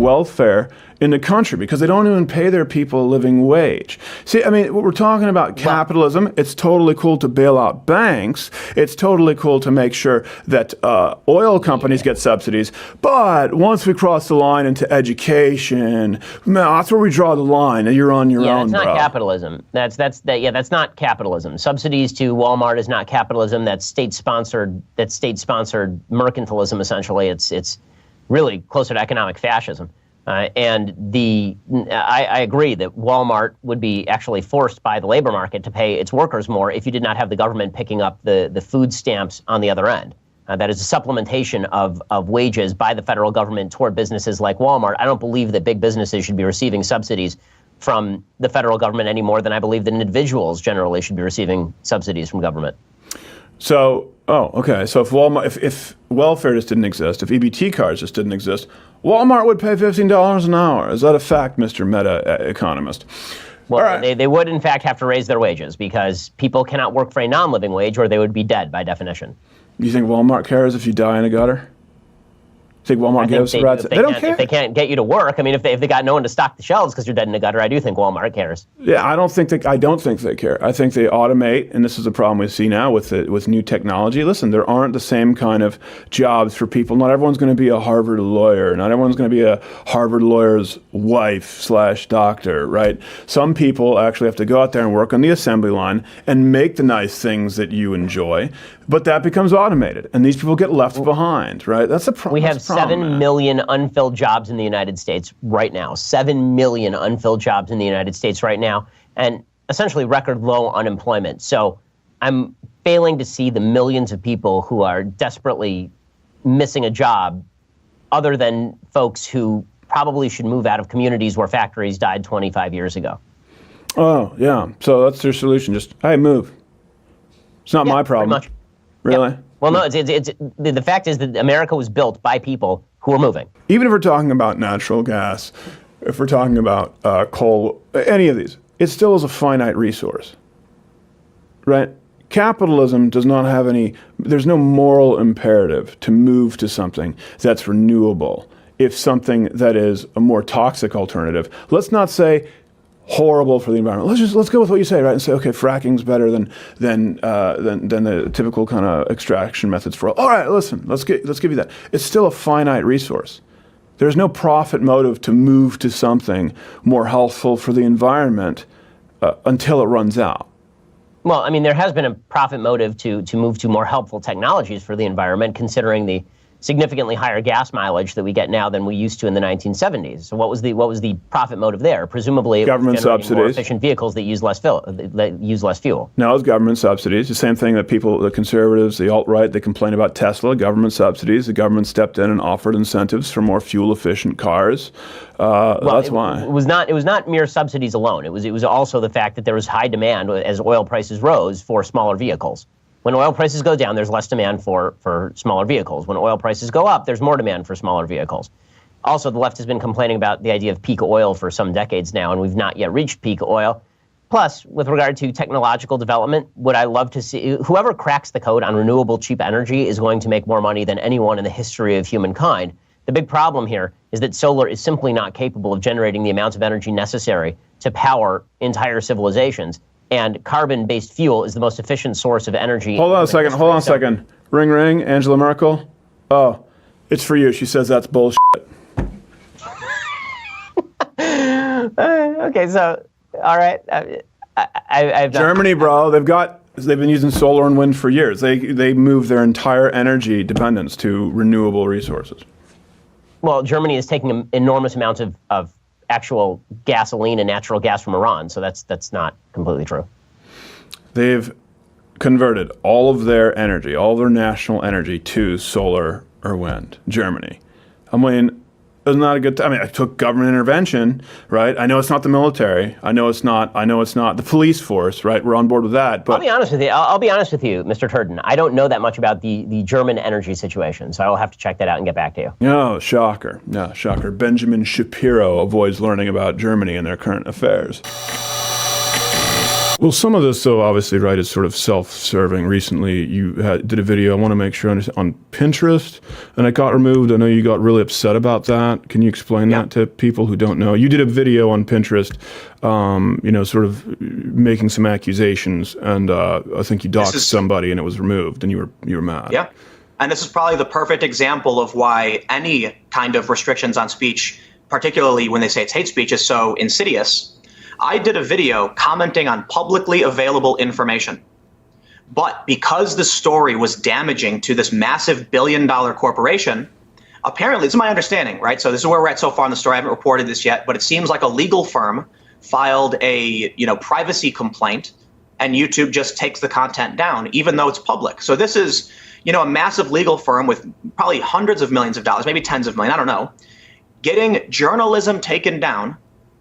welfare in the country because they don't even pay their people a living wage. See, I mean, what we're talking about capitalism, it's totally cool to bail out banks. It's totally cool to make sure that oil companies get subsidies. But once we cross the line into education, man, that's where we draw the line, and you're on your own, that's not bro. Capitalism. That's not capitalism. Subsidies to Walmart is not capitalism. That's state-sponsored mercantilism, essentially. It's really closer to economic fascism. I agree that Walmart would be actually forced by the labor market to pay its workers more if you did not have the government picking up the food stamps on the other end. That is a supplementation of wages by the federal government toward businesses like Walmart. I don't believe that big businesses should be receiving subsidies from the federal government any more than I believe that individuals generally should be receiving subsidies from government. So, okay. So if welfare just didn't exist, if EBT cards just didn't exist, Walmart would pay $15 an hour. Is that a fact, Mr. Meta Economist? Well, right. they would, in fact, have to raise their wages because people cannot work for a non-living wage or they would be dead by definition. Do you think Walmart cares if you die in a gutter? Think Walmart gives rats? They don't care. If they can't get you to work, I mean, if they got no one to stock the shelves because you're dead in the gutter, I do think Walmart cares. Yeah, I don't think they care. I think they automate, and this is a problem we see now with new technology. Listen, there aren't the same kind of jobs for people. Not everyone's going to be a Harvard lawyer. Not everyone's going to be a Harvard lawyer's wife/doctor, right? Some people actually have to go out there and work on the assembly line and make the nice things that you enjoy, but that becomes automated, and these people get left behind, right? That's a problem. We have 7 million unfilled jobs in the United States right now. 7 million unfilled jobs in the United States right now, and essentially record low unemployment. So I'm failing to see the millions of people who are desperately missing a job other than folks who probably should move out of communities where factories died 25 years ago. Oh, yeah. So that's their solution. Just, hey, move. It's not my problem. Pretty much. Really? Yep. Well, no, the fact is that America was built by people who are moving. Even if we're talking about natural gas, if we're talking about coal, any of these, it still is a finite resource, right? Capitalism does not have there's no moral imperative to move to something that's renewable. If something that is a more toxic alternative, let's not say horrible for the environment. Let's go with what you say, right? And say, okay, fracking's better than the typical kind of extraction methods for oil. All right, listen, let's give you that. It's still a finite resource. There's no profit motive to move to something more healthful for the environment until it runs out. Well, I mean, there has been a profit motive to move to more helpful technologies for the environment, considering the significantly higher gas mileage that we get now than we used to in the 1970s. So what was the profit motive there? Presumably, government subsidies, more efficient vehicles that use less fuel. No, it's government subsidies. The same thing that the conservatives, the alt-right, they complain about Tesla. Government subsidies. The government stepped in and offered incentives for more fuel-efficient cars. That's why it was not mere subsidies alone. It was also the fact that there was high demand as oil prices rose for smaller vehicles. When oil prices go down, there's less demand for smaller vehicles. When oil prices go up, there's more demand for smaller vehicles. Also, the left has been complaining about the idea of peak oil for some decades now, and we've not yet reached peak oil. Plus, with regard to technological development, would I love to see whoever cracks the code on renewable cheap energy is going to make more money than anyone in the history of humankind. The big problem here is that solar is simply not capable of generating the amounts of energy necessary to power entire civilizations. And carbon-based fuel is the most efficient source of energy. Hold on a second. Ring, ring. Angela Merkel. Oh, it's for you. She says that's bullshit. Okay, so, all right. I've Germany, bro. They've been using solar and wind for years. They move their entire energy dependence to renewable resources. Well, Germany is taking enormous amounts of actual gasoline and natural gas from Iran, so that's not completely true. They've converted all of their energy, all of their national energy to solar or wind. Germany. I mean, isn't that a good I took government intervention, right? I know it's not the military. I know it's not the police force, right? We're on board with that. But I'll be honest with you. I'll be honest with you, Mr. Turden. I don't know that much about the German energy situation, so I will have to check that out and get back to you. Oh, shocker. Yeah, shocker. Benjamin Shapiro avoids learning about Germany and their current affairs. Well, some of this, though, obviously, right, is sort of self-serving. Recently, you did a video, I want to make sure I understand, on Pinterest, and it got removed. I know you got really upset about that. Can you explain that to people who don't know? You did a video on Pinterest, sort of making some accusations, and I think you doxed somebody, and it was removed, and you were mad. Yeah, and this is probably the perfect example of why any kind of restrictions on speech, particularly when they say it's hate speech, is so insidious. I did a video commenting on publicly available information. But because the story was damaging to this massive billion-dollar corporation, apparently, this is my understanding, right? So this is where we're at so far in the story. I haven't reported this yet, but it seems like a legal firm filed a privacy complaint, and YouTube just takes the content down, even though it's public. So this is a massive legal firm with probably hundreds of millions of dollars, maybe tens of millions, I don't know, getting journalism taken down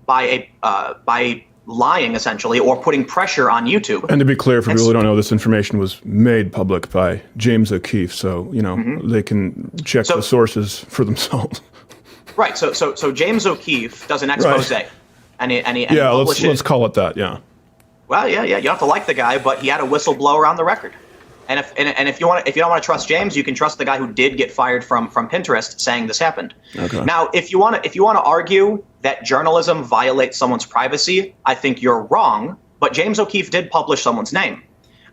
by lying, essentially, or putting pressure on YouTube. And to be clear, for people who don't know, this information was made public by James O'Keefe, so they can check the sources for themselves. Right. So James O'Keefe does an expose, and he let's call it that. Yeah. Well, yeah. You don't have to like the guy, but he had a whistleblower on the record. And if you don't want to trust James, you can trust the guy who did get fired from Pinterest saying this happened. Okay. Now, if you want to argue that journalism violates someone's privacy, I think you're wrong. But James O'Keefe did publish someone's name.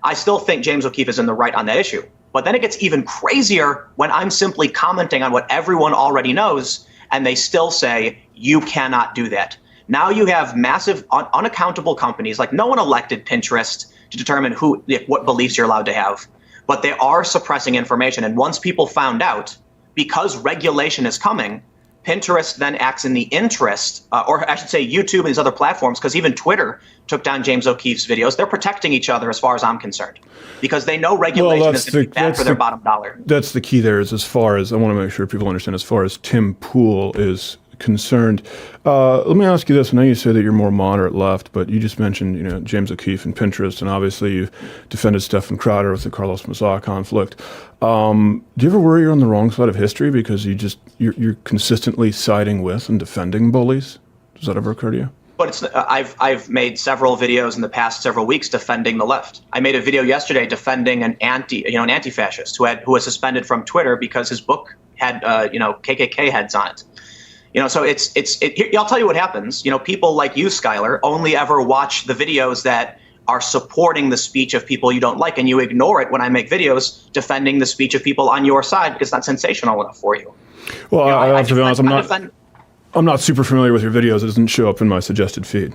I still think James O'Keefe is in the right on that issue. But then it gets even crazier when I'm simply commenting on what everyone already knows, and they still say you cannot do that. Now you have massive unaccountable companies, like no one elected Pinterest to determine what beliefs you're allowed to have, but they are suppressing information. And once people found out, because regulation is coming, Pinterest then acts in the interest, or I should say YouTube and these other platforms, because even Twitter took down James O'Keefe's videos. They're protecting each other as far as I'm concerned, because they know regulation is going to be bad for their bottom dollar. That's the key there, is as far as, I want to make sure people understand, as far as Tim Pool is concerned. Let me ask you this. I know you say that you're more moderate left, but you just mentioned, James O'Keefe and Pinterest, and obviously you've defended Stephen Crowder with the Carlos Mazzah conflict. Do you ever worry you're on the wrong side of history because you're consistently siding with and defending bullies? Does that ever occur to you? But I've made several videos in the past several weeks defending the left. I made a video yesterday defending an anti-fascist who was suspended from Twitter because his book had KKK heads on it. So I'll tell you what happens. People like you, Skylar, only ever watch the videos that are supporting the speech of people you don't like, and you ignore it when I make videos defending the speech of people on your side because it's not sensational enough for you. Well, I have to be honest, I'm not super familiar with your videos. It doesn't show up in my suggested feed.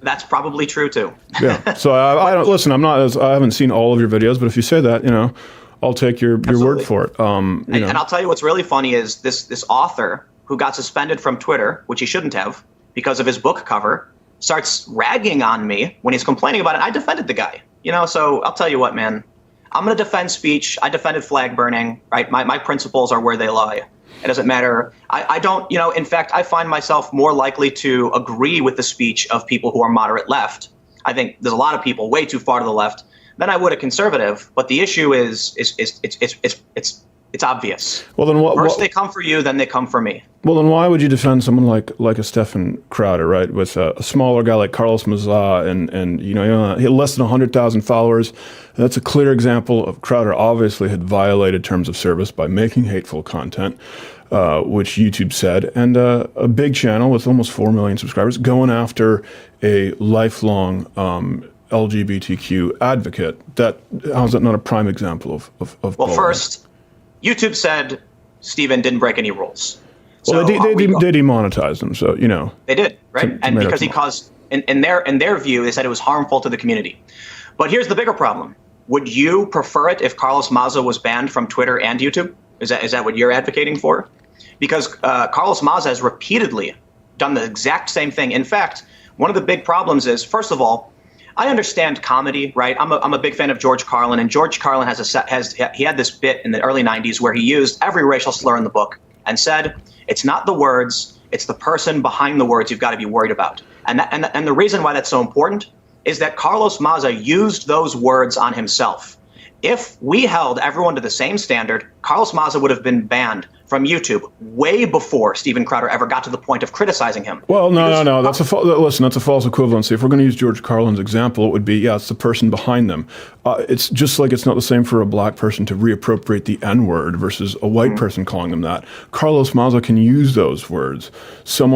That's probably true too. Yeah. So I don't listen. I haven't seen all of your videos, but if you say that, I'll take your word for it. And I'll tell you what's really funny is this author who got suspended from Twitter, which he shouldn't have, because of his book cover, starts ragging on me when he's complaining about it. I defended the guy, so I'll tell you what, man, I'm going to defend speech. I defended flag burning, right? My principles are where they lie. It doesn't matter. I don't, in fact, I find myself more likely to agree with the speech of people who are moderate left. I think there's a lot of people way too far to the left than I would a conservative. But the issue is it's obvious. Well, then First they come for you, then they come for me. Well, then why would you defend someone like a Stephen Crowder, right? With a smaller guy like Carlos Mazzah and he had less than 100,000 followers. And that's a clear example of Crowder obviously had violated terms of service by making hateful content, which YouTube said, and a big channel with almost 4 million subscribers going after a lifelong LGBTQ advocate. How is that not a prime example of Well, bullying? First, YouTube said Stephen didn't break any rules. Well, they demonetized him, so they did, right? And because he caused, in their view, they said it was harmful to the community. But here's the bigger problem: would you prefer it if Carlos Mazzah was banned from Twitter and YouTube? Is that what you're advocating for? Because Carlos Mazzah has repeatedly done the exact same thing. In fact, one of the big problems is, first of all, I understand comedy, right? I'm a big fan of George Carlin, and George Carlin he had this bit in the early 90s where he used every racial slur in the book and said, it's not the words, it's the person behind the words you've got to be worried about. And the reason why that's so important is that Carlos Mazzah used those words on himself. If we held everyone to the same standard, Carlos Maza would have been banned from YouTube way before Steven Crowder ever got to the point of criticizing him. Well, no. That's listen. That's a false equivalency. If we're going to use George Carlin's example, it would be it's the person behind them. It's just like it's not the same for a black person to reappropriate the N-word versus a white person calling them that. Carlos Maza can use those words. Someone